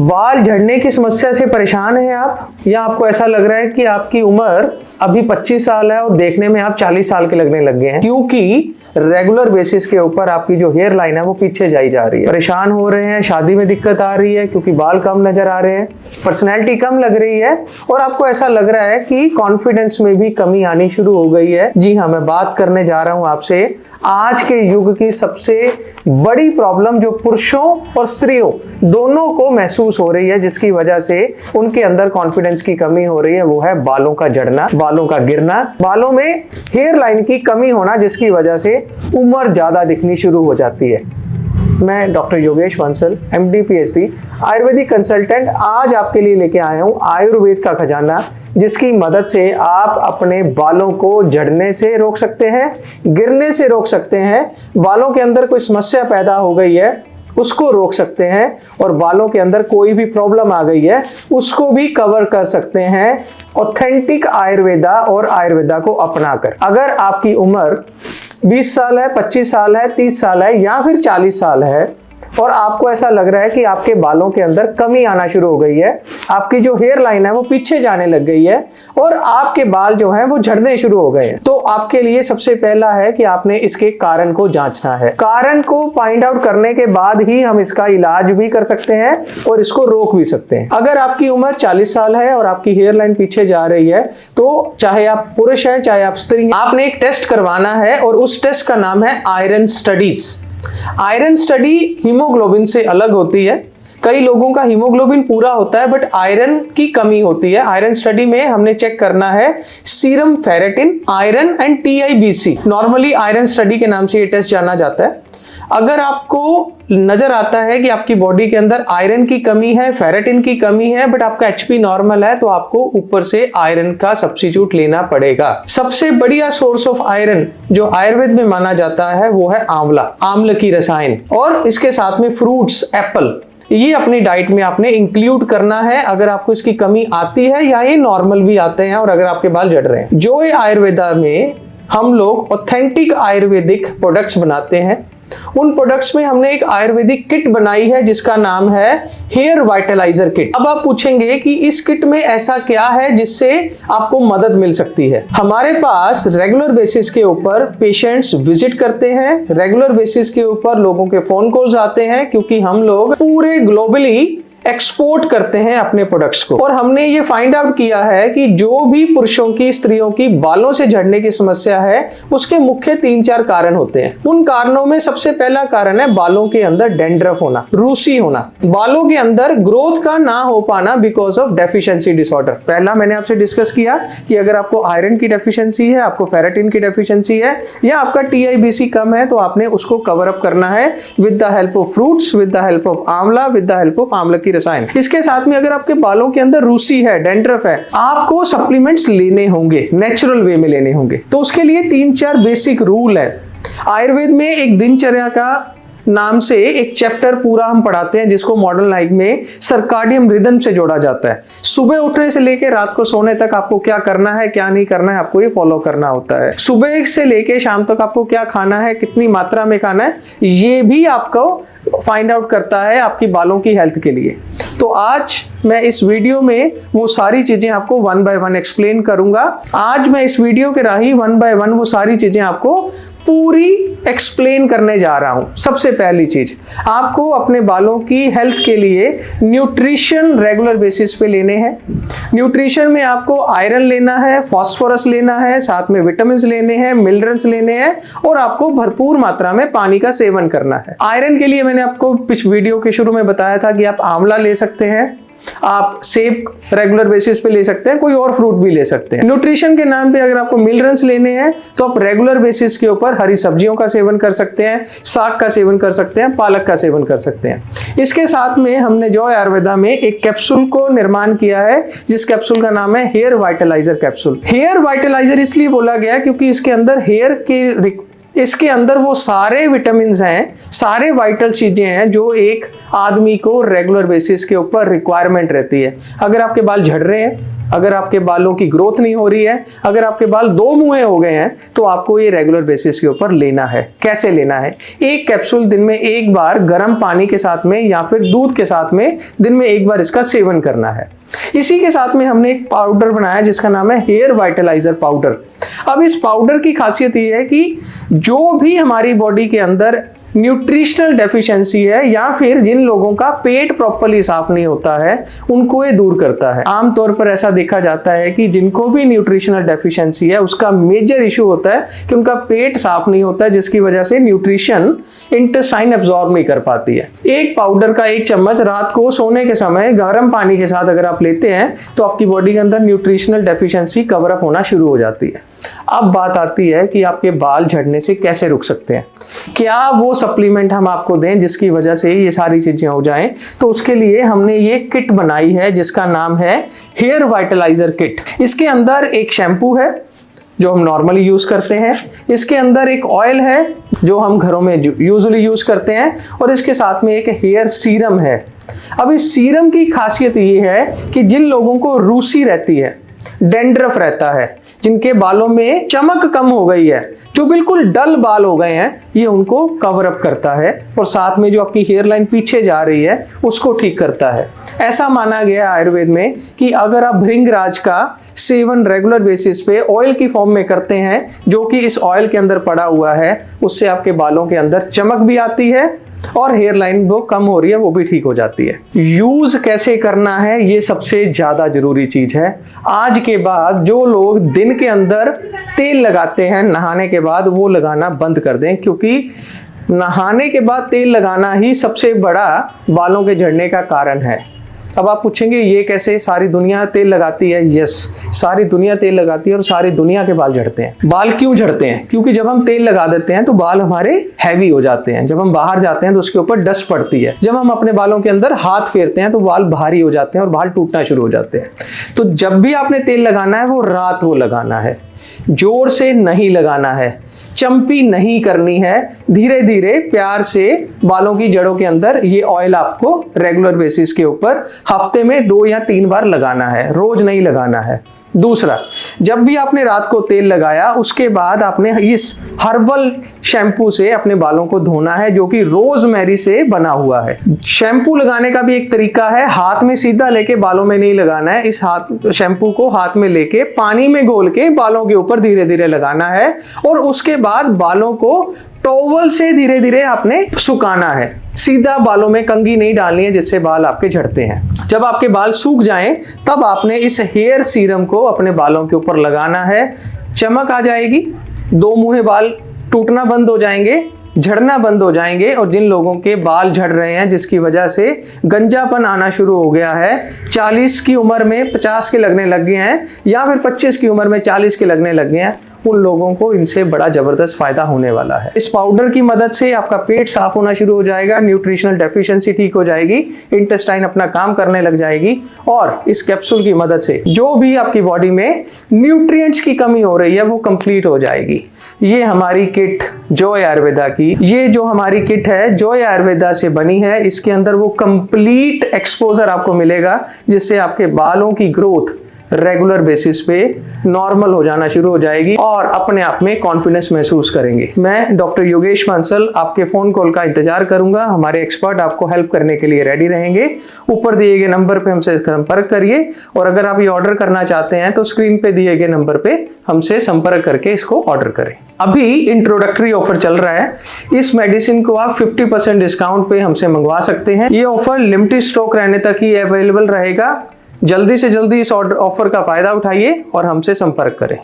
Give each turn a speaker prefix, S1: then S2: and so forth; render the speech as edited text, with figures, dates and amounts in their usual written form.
S1: बाल झड़ने की समस्या से परेशान हैं आप, या आपको ऐसा लग रहा है कि आपकी उम्र अभी 25 साल है और देखने में आप 40 साल के लगने लग गए हैं, क्योंकि रेगुलर बेसिस के ऊपर आपकी जो हेयर लाइन है वो पीछे जाई जा रही है। परेशान हो रहे हैं, शादी में दिक्कत आ रही है क्योंकि बाल कम नजर आ रहे हैं, पर्सनैलिटी कम लग रही है और आपको ऐसा लग रहा है कि कॉन्फिडेंस में भी कमी आनी शुरू हो गई है। जी हाँ, मैं बात करने जा रहा हूं आपसे आज के युग की सबसे बड़ी प्रॉब्लम जो पुरुषों और स्त्रियों दोनों को महसूस हो रही है, जिसकी वजह से उनके अंदर कॉन्फिडेंस की कमी हो रही है, वो है बालों का झड़ना, बालों का गिरना, बालों में हेयर लाइन की कमी होना, जिसकी वजह से उम्र ज्यादा दिखनी शुरू हो जाती है। मैं doctor Yogesh Bansal, MD PhD Ayurvedic consultant आज आपके लिए लेके आया हूँ आयुर्वेद का खजाना, जिसकी मदद से आप अपने बालों को झड़ने से रोक सकते हैं, गिरने से रोक सकते हैं, बालों के अंदर कोई समस्या पैदा हो गई है उसको रोक सकते हैं, और बालों के अंदर कोई भी प्रॉब्लम आ गई है उसको भी कवर कर सकते हैं ऑथेंटिक आयुर्वेदा और आयुर्वेदा को अपनाकर। अगर आपकी उम्र 20 साल है, 25 साल है, 30 साल है या फिर 40 साल है और आपको ऐसा लग रहा है कि आपके बालों के अंदर कमी आना शुरू हो गई है, आपकी जो हेयर लाइन है वो पीछे जाने लग गई है और आपके बाल जो हैं वो झड़ने शुरू हो गए हैं, तो आपके लिए सबसे पहला है कि आपने इसके कारण को जांचना है। कारण को फाइंड आउट करने के बाद ही हम इसका इलाज भी कर सकते हैं और इसको रोक भी सकते हैं। अगर आपकी उम्र 40 साल है और आपकी हेयर लाइन पीछे जा रही है, तो चाहे आप पुरुष हैं चाहे आप स्त्री हैं, आपने एक टेस्ट करवाना है और उस टेस्ट का नाम है iron studies. Iron study haemoglobin से अलग होती है। कई लोगों का हीमोग्लोबिन पूरा होता है बट आयरन की कमी होती है। आयरन स्टडी में हमने चेक करना है serum ferritin, iron and TIBC। Normally iron study के नाम से ये टेस्ट जाना जाता है। अगर आपको नजर आता है कि आपकी बॉडी के अंदर आयरन की कमी है, फेरेटिन की कमी है, बट आपका HP नॉर्मल है, तो आपको ऊपर से आयरन का सब्स्टिट्यूट लेना पड़ेगा। सबसे बढ़िया सोर्स ऑफ आयरन जो आयुर्वेद में माना जाता है वो है आंवला, आंवले की रसायन, और इसके साथ में फ्रूट्स, एप्पल, ये अपनी डाइट में आपने इंक्लूड करना है अगर आपको इसकी कमी आती है या ये नॉर्मल भी आते हैं और अगर आपके बाल झड़ रहे हैं। जो ये आयुर्वेदा में हम लोग ऑथेंटिक आयुर्वेदिक प्रोडक्ट्स बनाते हैं, उन प्रोडक्ट्स में हमने एक आयुर्वेदिक किट बनाई है जिसका नाम है हेयर वाइटलाइजर किट। अब आप पूछेंगे कि इस किट में ऐसा क्या है जिससे आपको मदद मिल सकती है। हमारे पास रेगुलर बेसिस के ऊपर पेशेंट्स विजिट करते हैं, रेगुलर बेसिस के ऊपर लोगों के फोन कॉल्स आते हैं, क्योंकि हम लोग पूरे ग्लोबली एक्सपोर्ट करते हैं अपने प्रोडक्ट्स को। और हमने ये फाइंड आउट किया है कि जो भी पुरुषों की, स्त्रियों की बालों से झड़ने की समस्या है उसके मुख्य 3-4 कारण होते हैं। उन कारणों में सबसे पहला कारण है बालों के अंदर डेंड्रफ होना, रूसी होना, बालों के अंदर ग्रोथ का ना हो पाना बिकॉज ऑफ डेफिशिएंसी डिसऑर्डर। पहला मैंने आपसे डिस्कस किया कि अगर आपको आयरन की डेफिशिएंसी है, आपको फेरेटिन की डेफिशिएंसी है या आपका TIBC कम है, तो आपने उसको कवर अप करना है with the help of fruits, with the help of आंवला, विद द हेल्प ऑफ आंवला की रसायन। इसके साथ में अगर आपके बालों के अंदर रूसी है, डेंड्रफ है, आपको सप्लीमेंट्स लेने होंगे, नेचुरल वे में लेने होंगे। तो उसके लिए 3-4 बेसिक रूल है। आयुर्वेद में एक दिनचर्या का नाम से एक चैप्टर पूरा हम पढ़ाते हैं जिसको मॉडर्न लाइफ में सर्काडियम रिदम से जोड़ा जाता है। सुबह उठने से लेकर रात को सोने तक आपको क्या करना है, क्या नहीं करना है, आपको ये फॉलो करना होता है। सुबह से लेकर शाम तक आपको क्या खाना है, कितनी मात्रा में खाना है, ये भी आपको फाइंड आउट करता है आपकी बालों की हेल्थ के लिए। तो आज मैं इस वीडियो में वो सारी चीजें आपको 1 by 1 एक्सप्लेन करूंगा। आज मैं इस वीडियो के राही 1 by 1 वो सारी चीजें आपको पूरी एक्सप्लेन करने जा रहा हूं। सबसे पहली चीज, आपको अपने बालों की हेल्थ के लिए न्यूट्रिशन रेगुलर बेसिस पे लेने हैं। न्यूट्रिशन में आपको आयरन लेना है, फास्फोरस लेना है, साथ में विटामिन लेने हैं, मिनरल्स लेने हैं और आपको भरपूर मात्रा में पानी का सेवन करना है। आयरन के लिए मैंने आपको पिछले वीडियो के शुरू में बताया था कि आप आंवला ले सकते हैं, आप सेब रेगुलर बेसिस पे ले सकते हैं, कोई और फ्रूट भी ले सकते हैं। न्यूट्रिशन के नाम पे अगर आपको मिनरल्स लेने हैं तो आप रेगुलर बेसिस के ऊपर हरी सब्जियों का सेवन कर सकते हैं, साग का सेवन कर सकते हैं, पालक का सेवन कर सकते हैं। इसके साथ में हमने जॉय आयुर्वेदा में एक कैप्सूल को निर्माण किया है जिस कैप्सूल का नाम है hair vitalizer capsule. Hair vitalizer इसलिए बोला गया क्योंकि इसके अंदर इसके अंदर वो सारे विटामिन हैं, सारे वाइटल चीजें हैं जो एक आदमी को रेगुलर बेसिस के ऊपर रिक्वायरमेंट रहती है। अगर आपके बाल झड़ रहे हैं, अगर आपके बालों की ग्रोथ नहीं हो रही है, अगर आपके बाल दो मुंहे हो गए हैं, तो आपको ये रेगुलर बेसिस के ऊपर लेना है। कैसे लेना है? एक कैप्सूल दिन में एक बार गर्म पानी के साथ में या फिर दूध के साथ में दिन में एक बार इसका सेवन करना है। इसी के साथ में हमने एक पाउडर बनाया जिसका नाम है हेयर वाइटलाइजर पाउडर। अब इस पाउडर की खासियत ये है कि जो भी हमारी बॉडी के अंदर न्यूट्रिशनल डेफिशिएंसी है या फिर जिन लोगों का पेट प्रॉपर्ली साफ नहीं होता है, उनको ये दूर करता है। आमतौर पर ऐसा देखा जाता है कि जिनको भी न्यूट्रिशनल डेफिशिएंसी है उसका मेजर इशू होता है कि उनका पेट साफ नहीं होता है, जिसकी वजह से न्यूट्रिशन इंटेस्टाइन एब्जॉर्ब नहीं कर पाती है। एक पाउडर का एक चम्मच रात को सोने के समय गर्म पानी के साथ अगर आप लेते हैं तो आपकी बॉडी के अंदर न्यूट्रिशनल डेफिशिएंसी कवर अप होना शुरू हो जाती है। अब बात आती है कि आपके बाल झड़ने से कैसे रुक सकते हैं। क्या वो सप्लीमेंट हम आपको दें जिसकी वजह से ये सारी चीजें हो जाएं? तो उसके लिए हमने ये किट बनाई है जिसका नाम है हेयर वाइटलाइजर किट। इसके अंदर एक शैम्पू है जो हम नॉर्मली यूज करते हैं, इसके अंदर एक ऑयल है जो हम घरों में यूजुअली यूज करते हैं, और इसके साथ में एक हेयर सीरम है। अब इस सीरम की खासियत ये है कि जिन लोगों को रूसी रहती है, डैंड्रफ रहता है, जिनके बालों में चमक कम हो गई है, जो बिल्कुल डल बाल हो गए हैं, ये उनको कवर अप करता है और साथ में जो आपकी हेयर लाइन पीछे जा रही है उसको ठीक करता है। ऐसा माना गया आयुर्वेद में कि अगर आप भृंगराज का सेवन रेगुलर बेसिस पे ऑयल की फॉर्म में करते हैं, जो कि इस ऑयल के अंदर पड़ा हुआ है, उससे आपके बालों के अंदर चमक भी आती है और हेयर लाइन वो कम हो रही है वो भी ठीक हो जाती है। यूज कैसे करना है ये सबसे ज्यादा जरूरी चीज है। आज के बाद जो लोग दिन के अंदर तेल लगाते हैं नहाने के बाद, वो लगाना बंद कर दें, क्योंकि नहाने के बाद तेल लगाना ही सबसे बड़ा बालों के झड़ने का कारण है। अब आप पूछेंगे ये कैसे, सारी दुनिया तेल लगाती है। यस, सारी दुनिया तेल लगाती है और सारी दुनिया के बाल झड़ते हैं। बाल क्यों झड़ते हैं? क्योंकि जब हम तेल लगा देते हैं तो बाल हमारे हैवी हो जाते हैं। जब हम बाहर जाते हैं तो उसके ऊपर डस्ट पड़ती है। जब हम अपने बालों के अंदर हाथ फेरते हैं तो बाल भारी हो जाते हैं और बाल टूटना शुरू हो जाते हैं। तो जब भी आपने तेल लगाना है वो रात को लगाना है, जोर से नहीं लगाना है, चंपी नहीं करनी है, धीरे धीरे प्यार से बालों की जड़ों के अंदर ये ऑयल आपको रेगुलर बेसिस के ऊपर हफ्ते में 2 या 3 बार लगाना है, रोज नहीं लगाना है। दूसरा, जब भी आपने रात को तेल लगाया उसके बाद आपने इस हर्बल शैम्पू से अपने बालों को धोना है, जो कि रोजमेरी से बना हुआ है। शैम्पू लगाने का भी एक तरीका है, हाथ में सीधा लेके बालों में नहीं लगाना है। इस शैम्पू को हाथ में लेके पानी में घोल के बालों के ऊपर धीरे धीरे लगाना है और उसके बाद बालों को टॉवल से धीरे धीरे आपने सुखाना है। सीधा बालों में कंघी नहीं डालनी है जिससे बाल आपके झड़ते हैं। जब आपके बाल सूख जाएं तब आपने इस हेयर सीरम को अपने बालों के ऊपर लगाना है। चमक आ जाएगी, दो मुंहे बाल टूटना बंद हो जाएंगे, झड़ना बंद हो जाएंगे। और जिन लोगों के बाल झड़ रहे हैं जिसकी वजह से गंजापन आना शुरू हो गया है, 40 की उम्र में 50 के लगने लग गए हैं या फिर 25 की उम्र में 40 के लगने लग गए हैं, उन लोगों को इनसे बड़ा जबरदस्त फायदा होने वाला है। इस पाउडर की मदद से आपका पेट साफ होना शुरू हो जाएगा, न्यूट्रिशनल डेफिशिएंसी ठीक हो जाएगी, इंटेस्टाइन अपना काम करने लग जाएगी और इस कैप्सूल की मदद से जो भी आपकी बॉडी में न्यूट्रिएंट्स की कमी हो रही है वो कंप्लीट हो जाएगी। ये हमारी किट जॉय आयुर्वेदा की, ये जो हमारी किट है जॉय आयुर्वेदा से बनी है। इसके अंदर वो कंप्लीट एक्सपोजर आपको मिलेगा जिससे आपके बालों की ग्रोथ रेगुलर बेसिस पे नॉर्मल हो जाना शुरू हो जाएगी और अपने आप में कॉन्फिडेंस महसूस करेंगे। मैं डॉक्टर योगेश बांसल आपके फोन कॉल का इंतजार करूंगा। हमारे एक्सपर्ट आपको हेल्प करने के लिए रेडी रहेंगे। ऊपर दिए गए नंबर पे हमसे संपर्क करिए और अगर आप ये ऑर्डर करना चाहते हैं तो स्क्रीन पे दिए गए नंबर पे हमसे संपर्क करके इसको ऑर्डर करें। अभी इंट्रोडक्टरी ऑफर चल रहा है, इस मेडिसिन को आप 50% डिस्काउंट पे हमसे मंगवा सकते हैं। ये ऑफर लिमिटेड स्टॉक रहने तक ही अवेलेबल रहेगा। जल्दी से जल्दी इस ऑफर का फायदा उठाइए और हमसे संपर्क करें।